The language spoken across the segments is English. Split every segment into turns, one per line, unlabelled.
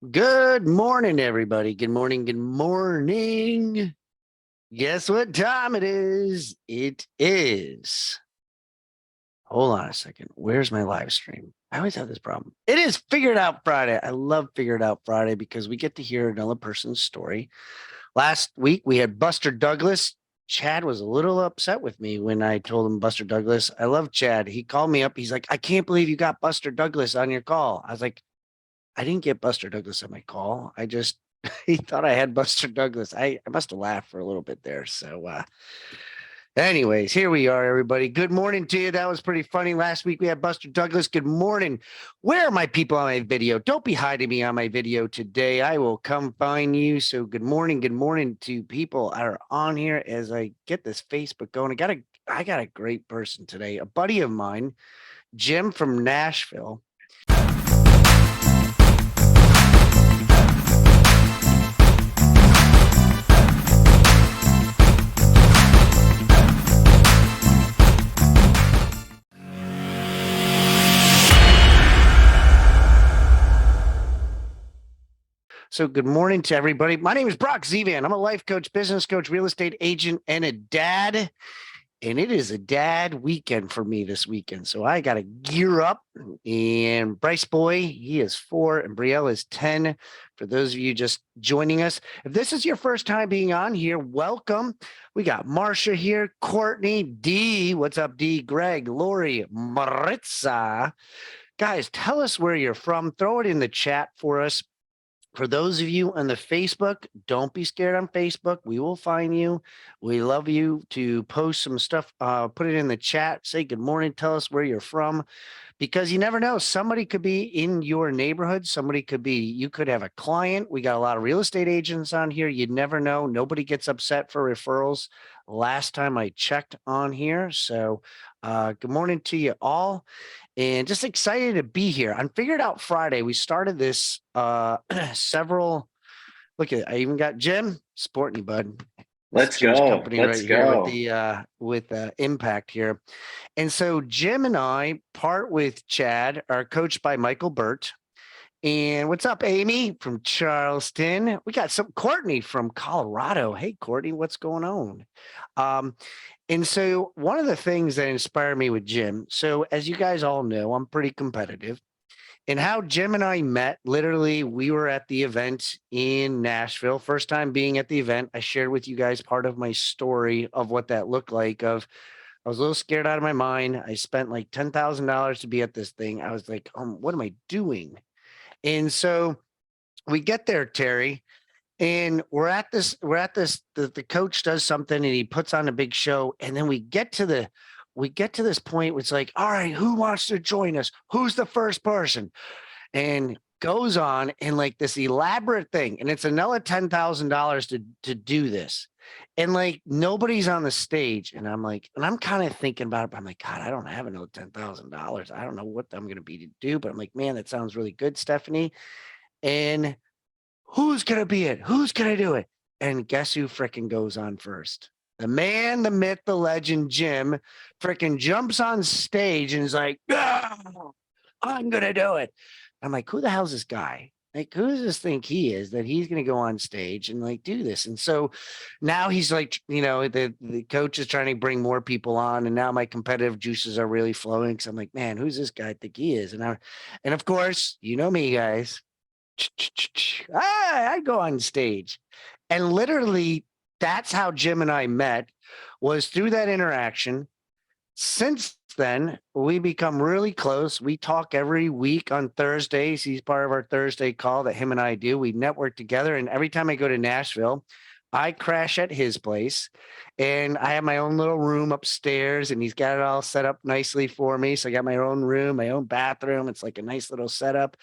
Good morning, everybody. Good morning. Good morning. Guess what time it is? It is. Hold on a second. Where's my live stream? I always have this problem. It is Figured Out Friday. I love Figured Out Friday because we get to hear another person's story. Last week, we had Buster Douglas. Chad was a little upset with me when I told him Buster Douglas. I love Chad. He called me up. He's like, I can't believe you got Buster Douglas on your call. I was like, I didn't get Buster Douglas on my call. I just he thought I had Buster Douglas. I must have laughed for a little bit there. Anyways, here we are, everybody. Good morning to you. That was pretty funny. Last week we had Buster Douglas. Good morning. Where are my people on my video? Don't be hiding me on my video today. I will come find you. So good morning. Good morning to people that are on here as I get this Facebook going. I got a great person today. A buddy of mine, Jim from Nashville. So, good morning to everybody. My name is Brock Zevan. I'm a life coach, business coach, real estate agent, and a dad. And it is a dad weekend for me this weekend. So, I got to gear up. And Bryce Boy, he is 4, and Brielle is 10. For those of you just joining us, if this is your first time being on here, welcome. We got Marsha here, Courtney, D. What's up, D? Greg, Lori, Maritza. Guys, tell us where you're from. Throw it in the chat for us. For those of you on the Facebook, don't be scared on Facebook. We will find you. We love you to post some stuff. Put it in the chat. Say good morning. Tell us where you're from, because you never know. Somebody could be in your neighborhood. You could have a client. We got a lot of real estate agents on here. You never know. Nobody gets upset for referrals. Last time I checked on here. So good morning to you all. And just excited to be here on Figured Out Friday. We started this several. Look at, I even got Jim sporting you, bud.
Let's
Jim's
go.
company
Let's
right
go.
here with Impact here. And so Jim and I, part with Chad, are coached by Michael Burt. And what's up, Amy from Charleston? We got some Courtney from Colorado. Hey, Courtney, what's going on? And so one of the things that inspired me with Jim, so as you guys all know, I'm pretty competitive. And how Jim and I met, literally, we were at the event in Nashville. First time being at the event, I shared with you guys part of my story of what that looked like. I was a little scared out of my mind. I spent like $10,000 to be at this thing. I was like, what am I doing? And so we get there, Terry, and the coach does something and he puts on a big show. And then we get to this point where it's like, all right, who wants to join us? Who's the first person? And goes on and like this elaborate thing. And it's another $10,000 to do this. And like nobody's on the stage. And I'm like, and I'm kind of thinking about it, but I'm like, God, I don't have another $10,000. I don't know what I'm gonna be to do, but I'm like, man, that sounds really good, Stephanie. And who's gonna be it? Who's gonna do it? And guess who fricking goes on first? The man, the myth, the legend, Jim, fricking jumps on stage and is like, "Ah, I'm gonna do it." I'm like, who the hell's this guy? Like, who does this think he is that he's gonna go on stage and like do this? And so now he's like, the coach is trying to bring more people on, and now my competitive juices are really flowing. So I'm like, man, who's this guy I think he is? And of course, you know me, guys. I go on stage. And literally, that's how Jim and I met, was through that interaction. Since then, we become really close. We talk every week on Thursdays. He's part of our Thursday call that him and I do. We network together. And every time I go to Nashville, I crash at his place, and I have my own little room upstairs, and he's got it all set up nicely for me. So I got my own room, my own bathroom. It's like a nice little setup.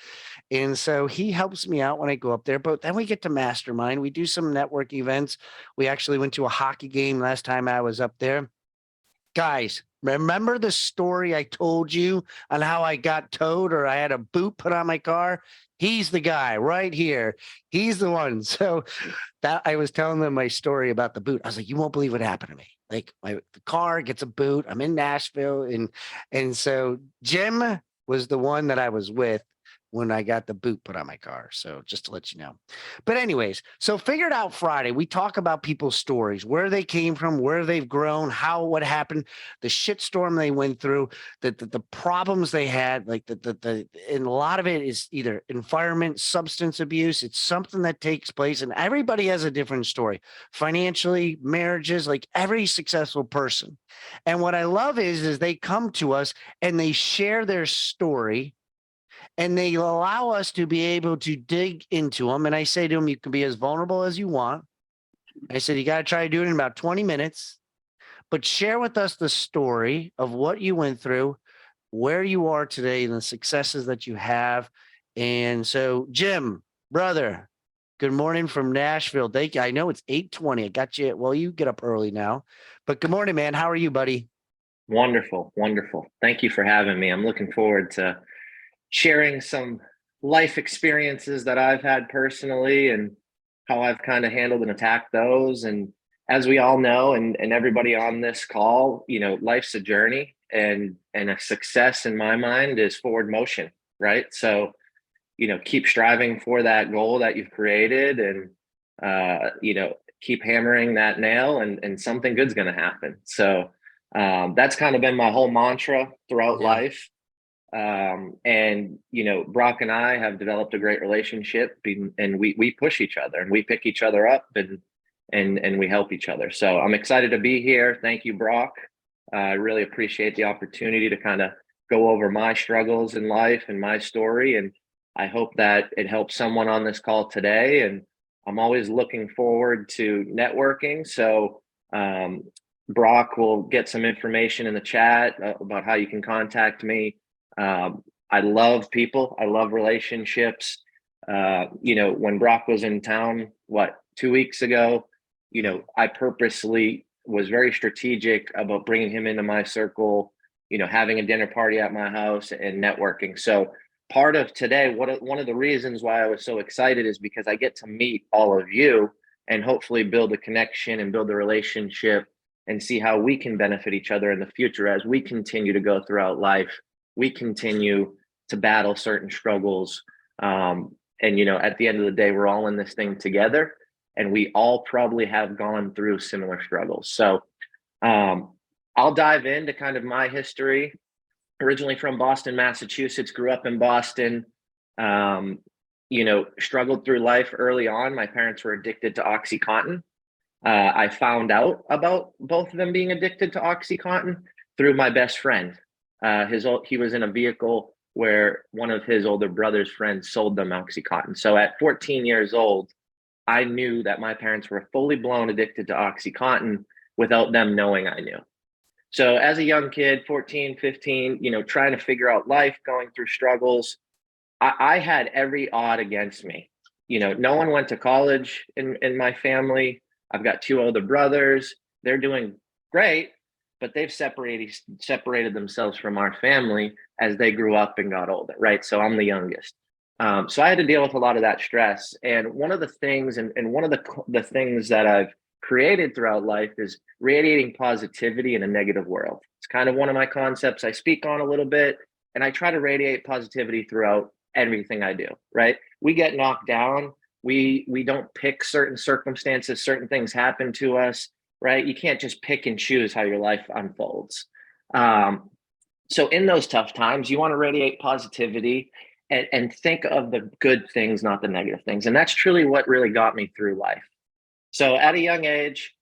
And so he helps me out when I go up there. But then we get to mastermind. We do some network events. We actually went to a hockey game last time I was up there. Guys, remember the story I told you on how I got towed or I had a boot put on my car? He's the guy right here. He's the one. So that I was telling them my story about the boot. I was like, you won't believe what happened to me. Like the car gets a boot. I'm in Nashville. And so Jim was the one that I was with when I got the boot put on my car. So just to let you know. But anyways, so Figured Out Friday, we talk about people's stories, where they came from, where they've grown, what happened, the shitstorm they went through, the problems they had, like and a lot of it is either environment, substance abuse. It's something that takes place, and everybody has a different story, financially, marriages, like every successful person. And what I love is they come to us and they share their story and they allow us to be able to dig into them. And I say to them, you can be as vulnerable as you want. I said, you got to try to do it in about 20 minutes, but share with us the story of what you went through, where you are today, and the successes that you have. And so, Jim, brother, good morning from Nashville. Thank you. I know it's 8:20. I got you. Well, you get up early now, but good morning, man. How are you, buddy?
Wonderful, wonderful. Thank you for having me. I'm looking forward to sharing some life experiences that I've had personally and how I've kind of handled and attacked those. And as we all know, and everybody on this call, life's a journey, and a success in my mind is forward motion, right? So, keep striving for that goal that you've created, and keep hammering that nail, and something good's going to happen. So that's kind of been my whole mantra throughout
Yeah.
life. And Brock and I have developed a great relationship, and we push each other and we pick each other up, and we help each other. So I'm excited to be here. Thank you, Brock. I really appreciate the opportunity to kind of go over my struggles in life and my story, and I hope that it helps someone on this call today. And I'm always looking forward to networking. So Brock will get some information in the chat about how you can contact me. I love people. I love relationships. When Brock was in town, 2 weeks ago, I purposely was very strategic about bringing him into my circle, having a dinner party at my house and networking. So part of today, one of the reasons why I was so excited is because I get to meet all of you and hopefully build a connection and build a relationship and see how we can benefit each other in the future as we continue to go throughout life. We continue to battle certain struggles. And, at the end of the day, we're all in this thing together, and we all probably have gone through similar struggles. So I'll dive into kind of my history. Originally from Boston, Massachusetts, grew up in Boston, struggled through life early on. My parents were addicted to OxyContin. I found out about both of them being addicted to OxyContin through my best friend. He was in a vehicle where one of his older brother's friends sold them OxyContin. So at 14 years old, I knew that my parents were fully blown addicted to OxyContin without them knowing I knew. So as a young kid, 14, 15, trying to figure out life, going through struggles, I had every odd against me. No one went to college in my family. I've got two older brothers. They're doing great, but they've separated themselves from our family as they grew up and got older, right? So I'm the youngest. So I had to deal with a lot of that stress. And one of the things, and one of the things that I've created throughout life is radiating positivity in a negative world. It's kind of one of my concepts I speak on a little bit, and I try to radiate positivity throughout everything I do, right? We get knocked down. We don't pick certain circumstances, certain things happen to us, right? You can't just pick and choose how your life unfolds. So in those tough times, you want to radiate positivity and think of the good things, not the negative things. And that's truly what really got me through life. So at a young age,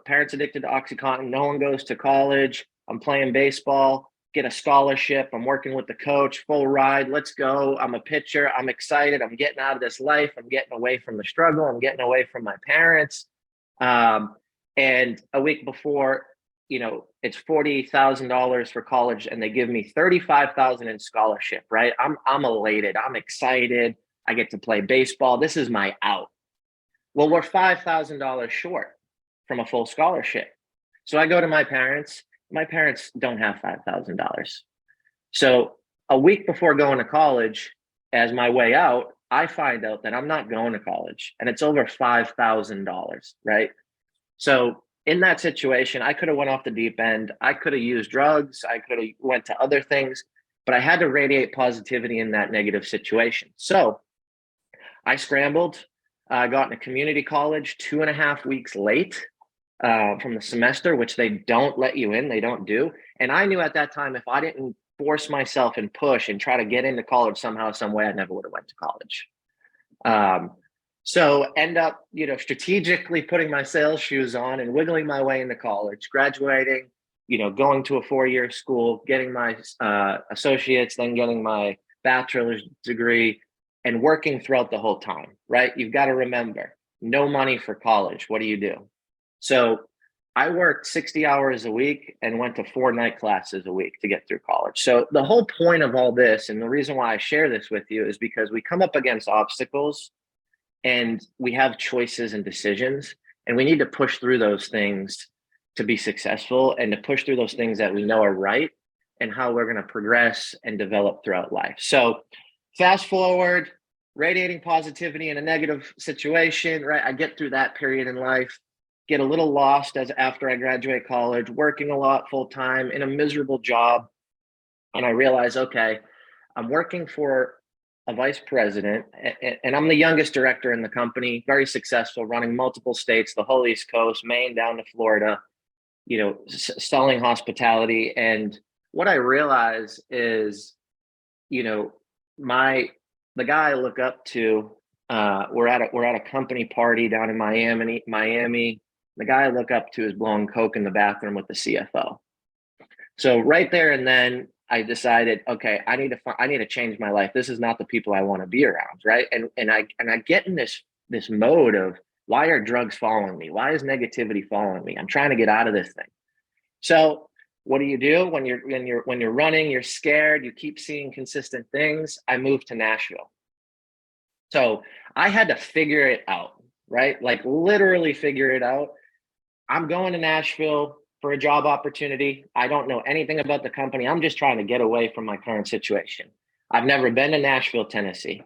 parents addicted to OxyContin, no one goes to college. I'm playing baseball, get a scholarship. I'm working with the coach, full ride. Let's go. I'm a pitcher. I'm excited. I'm getting out of this life. I'm getting away from the struggle. I'm getting away from my parents. And a week before, it's $40,000 for college, and they give me $35,000 in scholarship, right? I'm elated. I'm excited. I get to play baseball. This is my out. Well, we're $5,000 short from a full scholarship. So I go to my parents. My parents don't have $5,000. So a week before going to college, as my way out, I find out that I'm not going to college, and it's over $5,000, right? So in that situation, I could have went off the deep end. I could have used drugs. I could have went to other things, but I had to radiate positivity in that negative situation. So I scrambled, got into community college 2.5 weeks late from the semester, which they don't let you in, they don't do. And I knew at that time, if I didn't force myself and push and try to get into college somehow, some way, I never would have went to college. So end up, strategically putting my sales shoes on and wiggling my way into college, graduating, going to a 4-year school, getting my associates, then getting my bachelor's degree, and working throughout the whole time, right? You've got to remember, no money for college. What do? So I worked 60 hours a week and went to 4 night classes a week to get through college. So the whole point of all this, and the reason why I share this with you, is because we come up against obstacles and we have choices and decisions, and we need to push through those things to be successful, and to push through those things that we know are right and how we're going to progress and develop throughout life. So fast forward, radiating positivity in a negative situation, right? I get through that period in life, get a little lost after I graduate college, working a lot full time in a miserable job. And I realize, okay, I'm working for a vice president, and I'm the youngest director in the company, very successful, running multiple states, the whole East Coast, Maine down to Florida, selling hospitality. And what I realize is, the guy I look up to, we're at a company party down in Miami. The guy I look up to is blowing coke in the bathroom with the CFO. So right there and then, I decided, okay, I need to change my life. This is not the people I want to be around, right? And I get in this mode of, why are drugs following me? Why is negativity following me? I'm trying to get out of this thing. So what do when you're running? You're scared. You keep seeing consistent things. I moved to Nashville. So I had to figure it out, right? Like literally figure it out. I'm going to Nashville for a job opportunity. I don't know anything about the company. I'm just trying to get away from my current situation. I've never been to Nashville, Tennessee.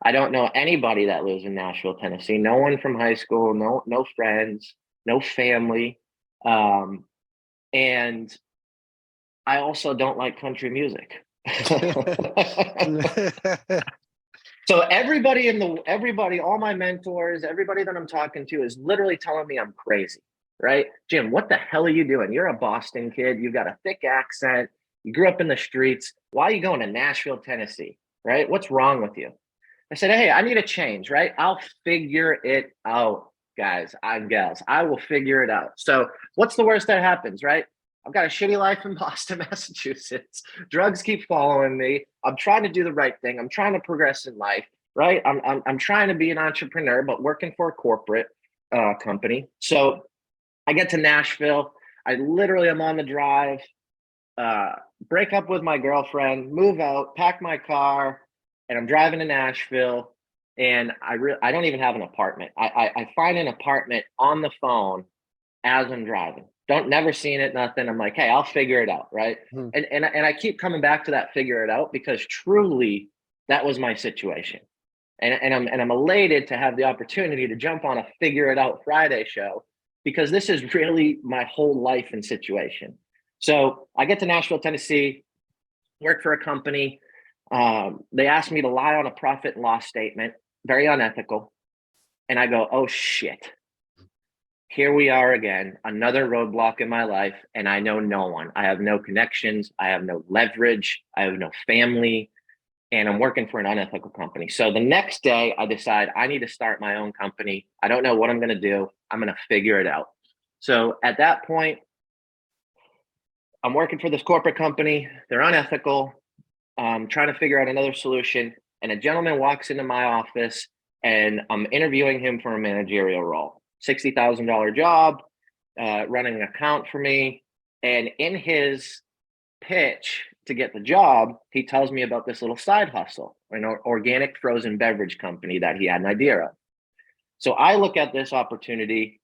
I don't know anybody that lives in Nashville, Tennessee. No one from high school, no friends, no family. And I also don't like country music. So everybody, all my mentors, everybody that I'm talking to is literally telling me I'm crazy, right? Jim, what the hell are you doing? You're a Boston kid. You've got a thick accent. You grew up in the streets. Why are you going to Nashville, Tennessee, right? What's wrong with you? I said, hey, I need a change, right? I'll figure it out, guys and gals. I will figure it out. So what's the worst that happens, right? I've got a shitty life in Boston, Massachusetts. Drugs keep following me. I'm trying to do the right thing. I'm trying to progress in life, right? I'm trying to be an entrepreneur, but working for a corporate company. So I get to Nashville. I literally am on the drive, break up with my girlfriend, move out, pack my car, and I'm driving to Nashville. And I don't even have an apartment. I find an apartment on the phone as I'm driving. Never seen it, nothing. I'm like, hey, I'll figure it out, right? And I keep coming back to that figure it out, because truly that was my situation. And I'm elated to have the opportunity to jump on a Figure It Out Friday show, because this is really my whole life and situation. So I get to Nashville, Tennessee, work for a company. They asked me to lie on a profit and loss statement, very unethical. And I go, oh shit. Here we are again, another roadblock in my life, and I know no one. I have no connections. I have no leverage. I have no family, and I'm working for an unethical company. So the next day I decide I need to start my own company. I don't know what I'm going to do. I'm going to figure it out. So at that point, I'm working for this corporate company. They're unethical. I'm trying to figure out another solution. And a gentleman walks into my office, and I'm interviewing him for a managerial role. $60,000 job, running an account for me. And in his pitch to get the job, he tells me about this little side hustle, an organic frozen beverage company that he had an idea of. So I look at this opportunity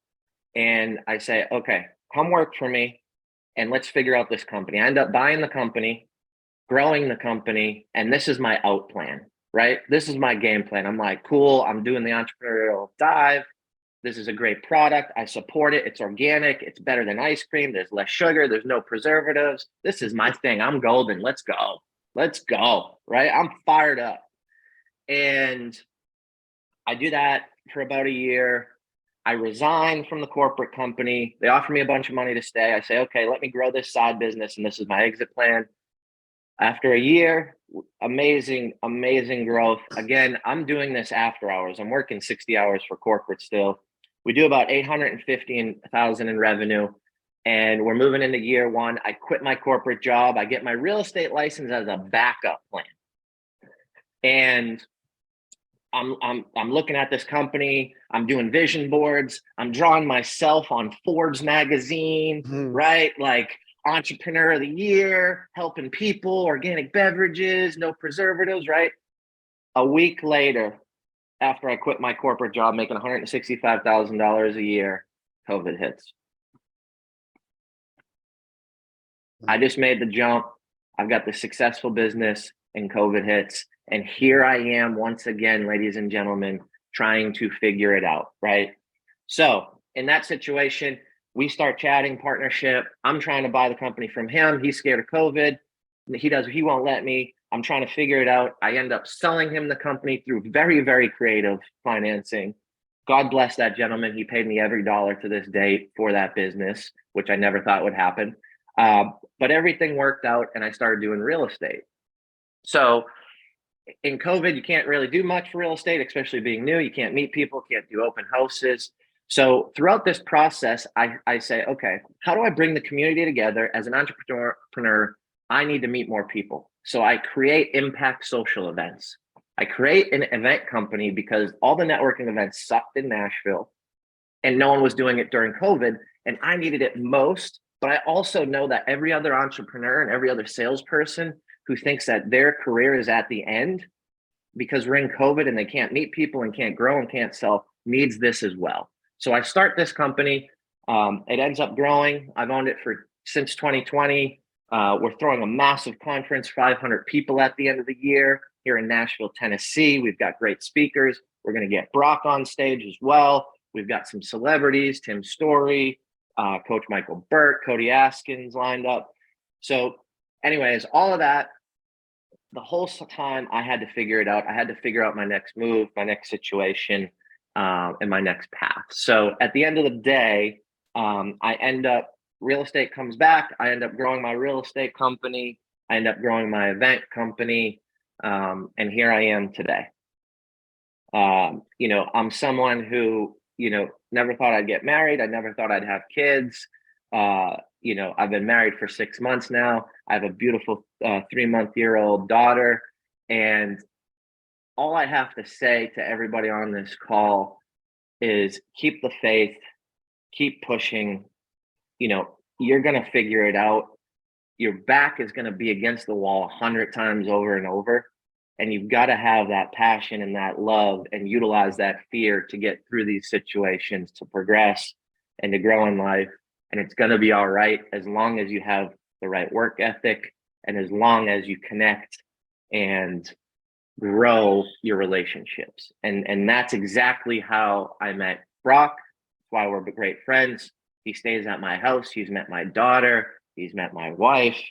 and I say, okay, come work for me and let's figure out this company. I end up buying the company, growing the company, and this is my out plan, right? This is my game plan. I'm like, cool, I'm doing the entrepreneurial dive. This is a great product. I support it. It's organic. It's better than ice cream. There's less sugar. There's no preservatives. This is my thing. I'm golden. Let's go. Let's go. Right? I'm fired up. And I do that for about a year. I resign from the corporate company. They offer me a bunch of money to stay. I say, okay, let me grow this side business. And this is my exit plan. After a year, amazing, amazing growth. Again, I'm doing this after hours. I'm working 60 hours for corporate still. We do about 815,000 in revenue, and we're moving into year one. I quit my corporate job. I get my real estate license as a backup plan. And I'm looking at this company. I'm doing vision boards. I'm drawing myself on Forbes magazine, right? Like entrepreneur of the year, helping people, organic beverages, no preservatives, right? A week later, after I quit my corporate job, making $165,000 a year, COVID hits. I just made the jump. I've got the successful business, and COVID hits. And here I am once again, ladies and gentlemen, trying to figure it out, right? So in that situation, we start chatting partnership. I'm trying to buy the company from him. He's scared of COVID. He won't let me. I'm trying to figure it out. I end up selling him the company through very, very creative financing. God bless that gentleman. He paid me every dollar to this day for that business, which I never thought would happen. But everything worked out, and I started doing real estate. So in COVID, you can't really do much for real estate, especially being new. You can't meet people, can't do open houses. So throughout this process, I say, okay, how do I bring the community together? As an entrepreneur, I need to meet more people. So I create impact social events. I create an event company because all the networking events sucked in Nashville and no one was doing it during COVID, and I needed it most. But I also know that every other entrepreneur and every other salesperson who thinks that their career is at the end because we're in COVID and they can't meet people and can't grow and can't sell needs this as well. So I start this company. It ends up growing. I've owned it since 2020. We're throwing a massive conference, 500 people at the end of the year here in Nashville, Tennessee. We've got great speakers. We're going to get Brock on stage as well. We've got some celebrities, Tim Story, Coach Michael Burt, Cody Askins lined up. So anyways, all of that, the whole time I had to figure it out. I had to figure out my next move, my next situation, and my next path. So at the end of the day, real estate comes back. I end up growing my real estate company. I end up growing my event company. And here I am today. I'm someone who, never thought I'd get married. I never thought I'd have kids. I've been married for 6 months now. I have a beautiful 3-month-old daughter. And all I have to say to everybody on this call is keep the faith, keep pushing. You're going to figure it out. Your back is going to be against the wall 100 times over and over. And you've got to have that passion and that love and utilize that fear to get through these situations, to progress and to grow in life. And it's going to be all right as long as you have the right work ethic and as long as you connect and grow your relationships. And that's exactly how I met Brock. That's why we're great friends. He stays at my house. He's met my daughter. He's met my wife.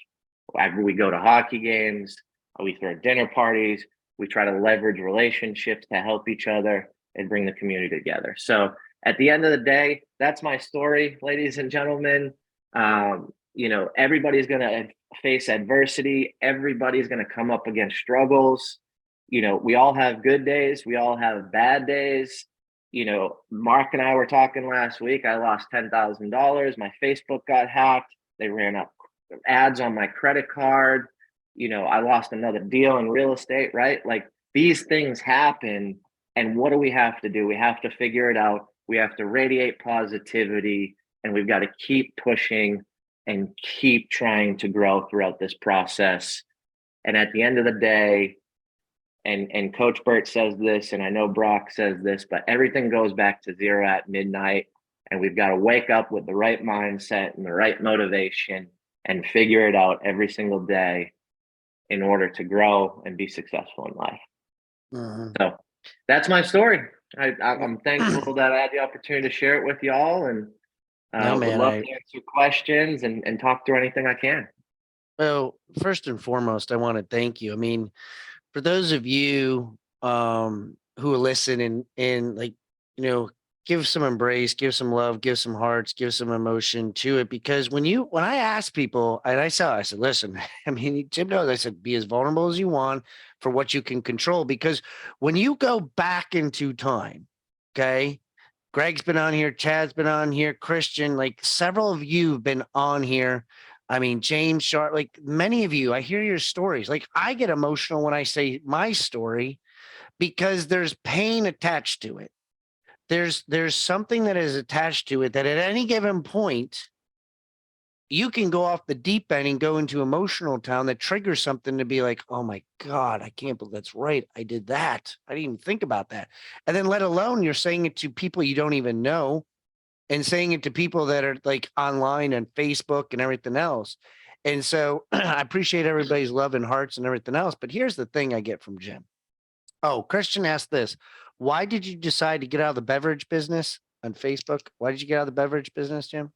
We go to hockey games. We throw dinner parties. We try to leverage relationships to help each other and bring the community together. So at the end of the day, that's my story, ladies and gentlemen. Everybody's going to face adversity. Everybody's going to come up against struggles. We all have good days. We all have bad days. Mark and I were talking last week. I lost $10,000. My Facebook got hacked. They ran up ads on my credit card. I lost another deal in real estate, right? Like these things happen. And what do we have to do? We have to figure it out. We have to radiate positivity, and we've got to keep pushing and keep trying to grow throughout this process. And at the end of the day, and Coach Burt says this, and I know Brock says this, but everything goes back to zero at midnight. And we've got to wake up with the right mindset and the right motivation and figure it out every single day in order to grow and be successful in life. So that's my story. I'm thankful that I had the opportunity to share it with y'all, and
No,
would
man.
love to answer questions and talk through anything I can.
Well, first and foremost, I want to thank you. I mean, for those of you who listen and like, you know, give some embrace, give some love, give some hearts, give some emotion to it. Because when I ask people, and I said, listen, I mean, Jim knows, I said, be as vulnerable as you want for what you can control. Because when you go back into time, okay, Greg's been on here, Chad's been on here, Christian, like several of you have been on here. I mean, James Sharp, like many of you, I hear your stories. Like I get emotional when I say my story because there's pain attached to it. There's something that is attached to it that at any given point you can go off the deep end and go into emotional town that triggers something to be like, oh my God, I can't believe that's right. I did that. I didn't even think about that. And then let alone you're saying it to people you don't even know and saying it to people that are like online and Facebook and everything else. And so I appreciate everybody's love and hearts and everything else. But here's the thing I get from Jim. Oh, Christian asked this. Why did you decide to get out of the beverage business on Facebook? Why did you get out of the beverage business, Jim?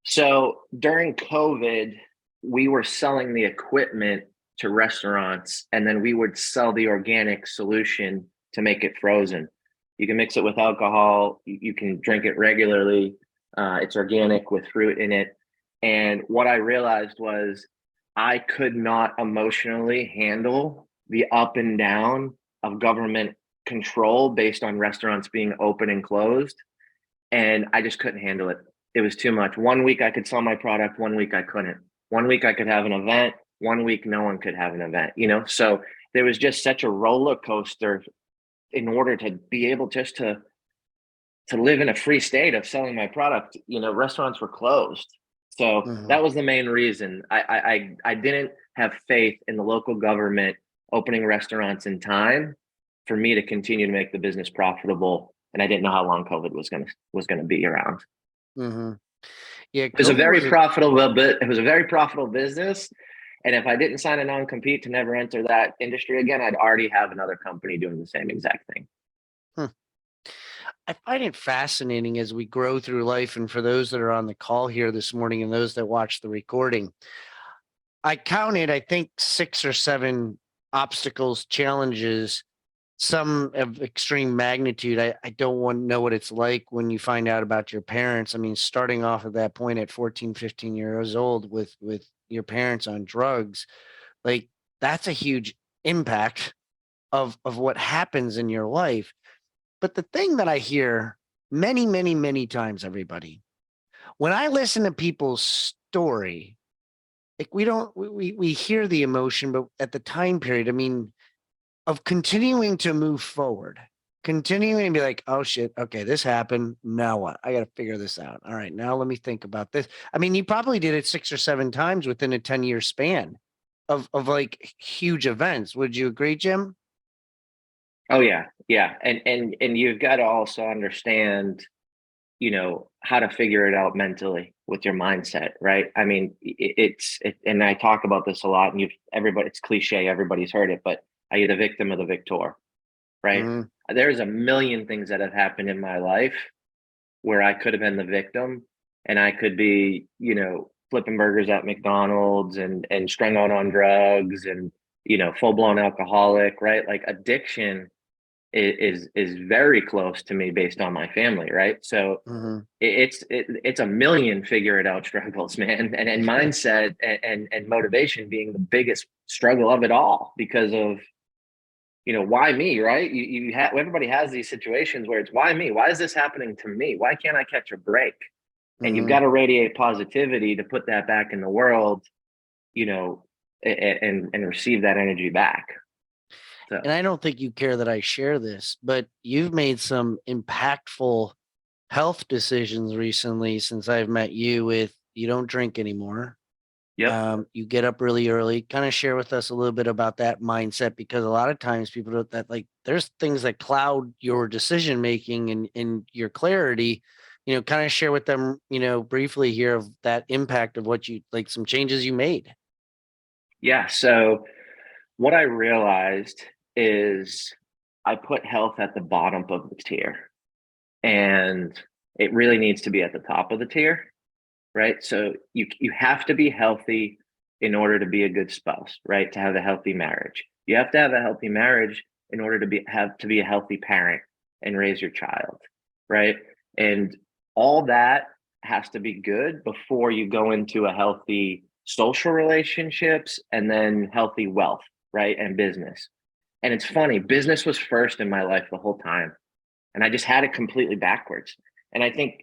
So during COVID, we were selling the equipment to restaurants, and then we would sell the organic solution to make it frozen. You can mix it with alcohol. You can drink it regularly. It's organic with fruit in it. And what I realized was I could not emotionally handle the up and down of government control based on restaurants being open and closed. And I just couldn't handle it. It was too much. One week I could sell my product, one week I couldn't. One week I could have an event, one week no one could have an event, you know? So there was just such a roller coaster in order to be able just to live in a free state of selling my product. You know, restaurants were closed. So
Mhm.
that was the main reason. I didn't have faith in the local government opening restaurants in time for me to continue to make the business profitable. And I didn't know how long COVID was gonna be around.
Mhm. Yeah,
It was a
COVID
very
was a
profitable bit. It was a very profitable business. And if I didn't sign a non-compete to never enter that industry again, I'd already have another company doing the same exact thing.
hmm. I find it fascinating as we grow through life. And for those that are on the call here this morning and those that watch the recording, I counted, I think, 6 or 7 obstacles, challenges, some of extreme magnitude. I don't want to know what it's like when you find out about your parents. I mean, starting off at that point at 14, 15 years old with your parents on drugs, like that's a huge impact of what happens in your life. But the thing that I hear many, many, many times, everybody, when I listen to people's story, like we don't we hear the emotion, but at the time period, I mean, of continuing to move forward, continuing to be like, oh shit, okay, this happened. Now what? I got to figure this out. All right, now let me think about this. I mean, you probably did it 6 or 7 times within a 10-year span of like huge events. Would you agree, Jim?
Oh yeah, yeah. And you've got to also understand, you know, how to figure it out mentally with your mindset, right? I mean, and I talk about this a lot, and everybody, it's cliche, everybody's heard it, but are you the victim of the victor, right?
Mm-hmm.
There's a million things that have happened in my life where I could have been the victim, and I could be, you know, flipping burgers at McDonald's and strung out on drugs and, you know, full blown alcoholic, right? Like addiction is very close to me based on my family, right? So
Mm-hmm.
it's a million figure it out struggles, man, and mindset and motivation being the biggest struggle of it all because of, you know, why me, right? You have, everybody has these situations where it's why me, why is this happening to me, why can't I catch a break? And you've
Mm-hmm.
got to radiate positivity to put that back in the world, you know, and receive that energy back. So
And I don't think you care that I share this, but you've made some impactful health decisions recently since I've met you with you don't drink anymore.
yep.
You get up really early. Kind of share with us a little bit about that mindset because a lot of times people don't that like there's things that cloud your decision making and your clarity. You know, kind of share with them, you know, briefly here of that impact of what you like some changes you made.
Yeah, so what I realized is I put health at the bottom of the tier, and it really needs to be at the top of the tier, right? So you have to be healthy in order to be a good spouse, right? To have a healthy marriage. You have to have a healthy marriage in order to be a healthy parent and raise your child, right? And all that has to be good before you go into a healthy social relationships and then healthy wealth, right? And business. And it's funny, business was first in my life the whole time. And I just had it completely backwards. And I think,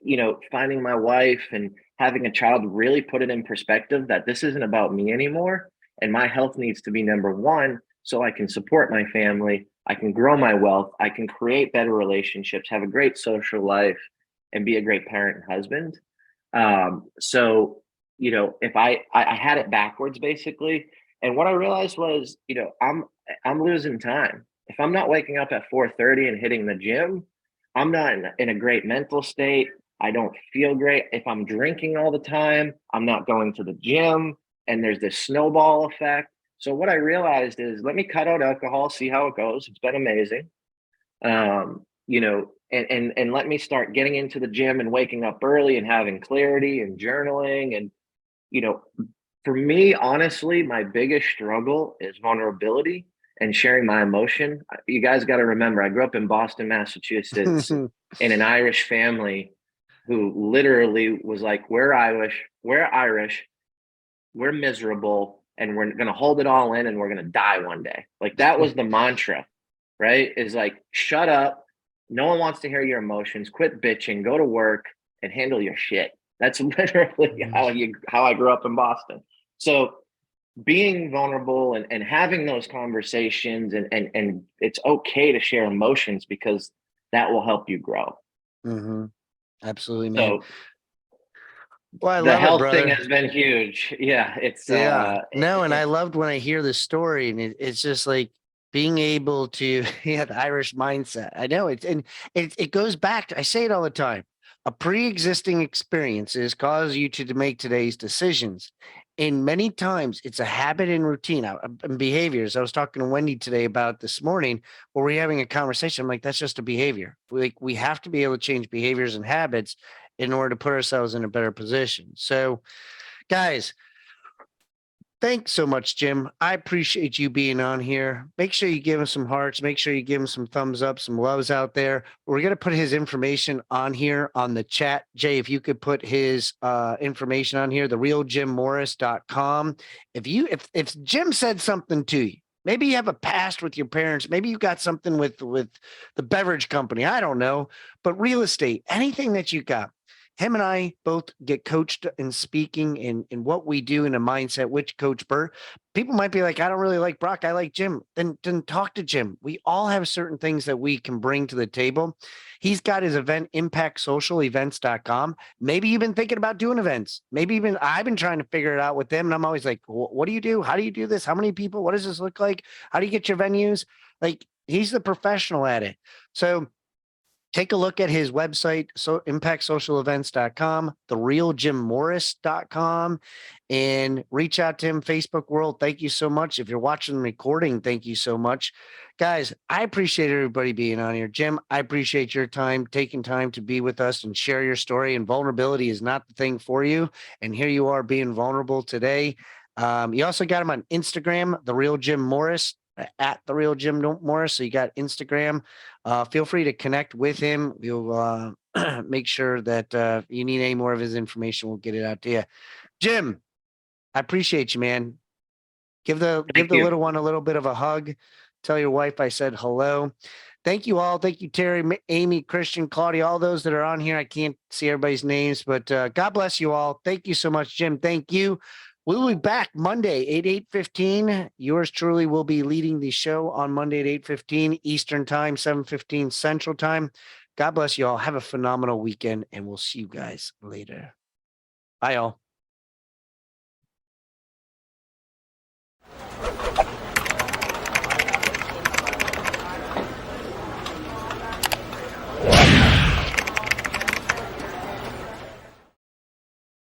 finding my wife and having a child really put it in perspective that this isn't about me anymore. And my health needs to be number one so I can support my family. I can grow my wealth. I can create better relationships, have a great social life, and be a great parent and husband. So, if I had it backwards basically. And what I realized was, I'm losing time. If I'm not waking up at 4:30 and hitting the gym, I'm not in a great mental state. I don't feel great. If I'm drinking all the time, I'm not going to the gym, and there's this snowball effect. So what I realized is, let me cut out alcohol, see how it goes. It's been amazing. And let me start getting into the gym and waking up early and having clarity and journaling. And, you know, for me, honestly, my biggest struggle is vulnerability and sharing my emotion. You guys got to remember, I grew up in Boston, Massachusetts, in an Irish family who literally was like, we're Irish, we're miserable, and we're going to hold it all in, and we're going to die one day. Like, that was the mantra, right? Is like, shut up. No one wants to hear your emotions. Quit bitching, go to work and handle your shit. That's literally how I grew up in Boston. So being vulnerable and having those conversations, and it's okay to share emotions, because that will help you grow.
Mm-hmm. Absolutely, man.
So
Well, I
the
love it,
health thing
brother.
has been huge. Yeah, it's
No, and I loved when I hear the story, and it's just like being able to the Irish mindset. I know it goes back to, I say it all the time. A pre-existing experiences cause you to make today's decisions. And many times it's a habit and routine and behaviors. I was talking to Wendy today about this morning, where we're having a conversation. I'm like, that's just a behavior. We have to be able to change behaviors and habits in order to put ourselves in a better position. So, guys, thanks so much, Jim. I appreciate you being on here. Make sure you give him some hearts. Make sure you give him some thumbs up, some loves out there. We're going to put his information on here on the chat. Jay, if you could put his information on here, therealjimmorris.com. If Jim said something to you, maybe you have a past with your parents, maybe you got something with the beverage company, I don't know, but real estate, anything that you got. Him and I both get coached in speaking in what we do in a mindset, which Coach Burt. People might be like, I don't really like Brock. I like Jim. Then talk to Jim. We all have certain things that we can bring to the table. He's got his event, impactsocialevents.com. Maybe you've been thinking about doing events. Maybe even I've been trying to figure it out with them. And I'm always like, what do you do? How do you do this? How many people? What does this look like? How do you get your venues? Like, he's the professional at it. So take a look at his website, so impactsocialevents.com, therealjimmorris.com, and reach out to him. Facebook world, thank you so much. If you're watching the recording, thank you so much. Guys, I appreciate everybody being on here. Jim, I appreciate your time, taking time to be with us and share your story. And vulnerability is not the thing for you. And here you are being vulnerable today. You also got him on Instagram, The Real Jim Morris, at The Real Jim Morris. So you got Instagram. Feel free to connect with him. We'll make sure that if you need any more of his information, we'll get it out to you. Jim, I appreciate you, man. Give the little one a little bit of a hug. Tell your wife I said hello. Thank you all. Thank you, Terry, Amy, Christian, Claudia, all those that are on here. I can't see everybody's names, but God bless you all. Thank you so much, Jim. Thank you. We'll be back Monday at 8:15. Yours truly will be leading the show on Monday at 8:15 Eastern Time, 7:15 Central Time. God bless you all. Have a phenomenal weekend, and we'll see you guys later. Bye, all.